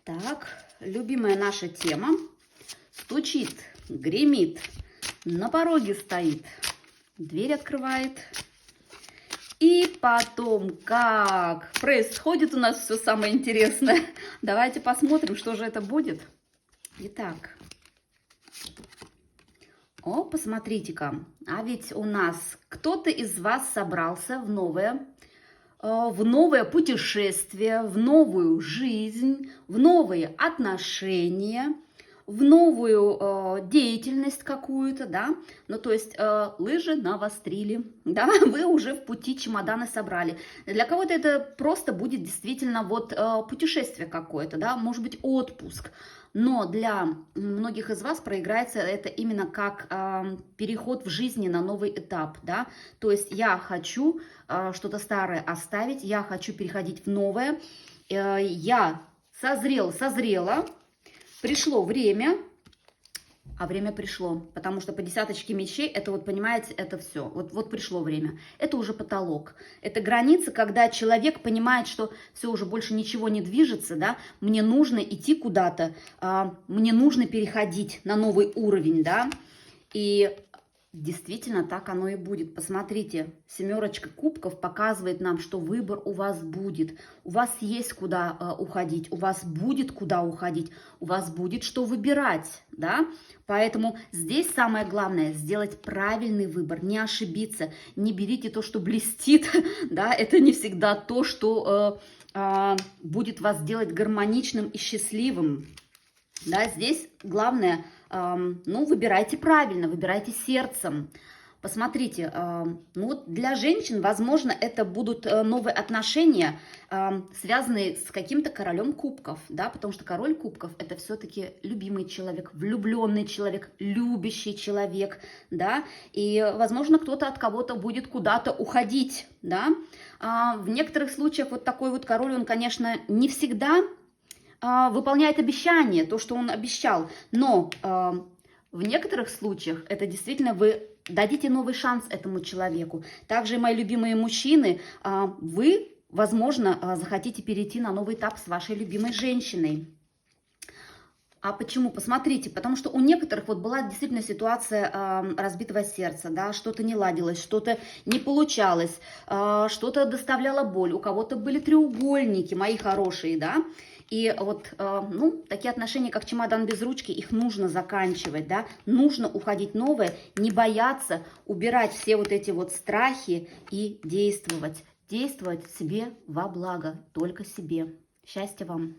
Так, любимая наша тема. Стучит, гремит, на пороге стоит, дверь открывает. И потом, как происходит у нас все самое интересное. Давайте посмотрим, что же это будет. Итак. О, посмотрите-ка. А ведь у нас кто-то из вас собрался в новое путешествие, в новую жизнь, в новые отношения, в новую деятельность какую-то, да, ну, то есть лыжи навострили, да, вы уже в пути, чемоданы собрали. Для кого-то это просто будет действительно вот путешествие какое-то, да, может быть, отпуск, но для многих из вас проиграется это именно как переход в жизни на новый этап, да, то есть я хочу что-то старое оставить, я хочу переходить в новое, я созрела, пришло время, а время пришло, потому что по десяточке мечей, это вот, понимаете, это все, вот пришло время, это уже потолок, это граница, когда человек понимает, что все, уже больше ничего не движется, да, мне нужно идти куда-то, мне нужно переходить на новый уровень, да, и действительно так оно и будет. Посмотрите, семерочка кубков показывает нам, что выбор у вас будет. У вас есть куда уходить, у вас будет куда уходить, у вас будет что выбирать, да? Поэтому здесь самое главное сделать правильный выбор, не ошибиться, не берите то, что блестит, да? Это не всегда то, что будет вас делать гармоничным и счастливым. Да, здесь главное, ну, выбирайте правильно, выбирайте сердцем. Посмотрите, ну вот для женщин, возможно, это будут новые отношения, связанные с каким-то королем кубков, да, потому что король кубков это все-таки любимый человек, влюбленный человек, любящий человек, да, и, возможно, кто-то от кого-то будет куда-то уходить, да. В некоторых случаях вот такой вот король, он, конечно, не всегда выполняет обещание, то, что он обещал. Но в некоторых случаях это действительно вы дадите новый шанс этому человеку. Также, мои любимые мужчины, вы, возможно, захотите перейти на новый этап с вашей любимой женщиной. А почему? Посмотрите, потому что у некоторых вот была действительно ситуация разбитого сердца, да, что-то не ладилось, что-то не получалось, что-то доставляло боль, у кого-то были треугольники, мои хорошие, да, и вот, ну, такие отношения, как чемодан без ручки, их нужно заканчивать, да, нужно уходить новое, не бояться, убирать все вот эти вот страхи и действовать себе во благо, только себе. Счастья вам!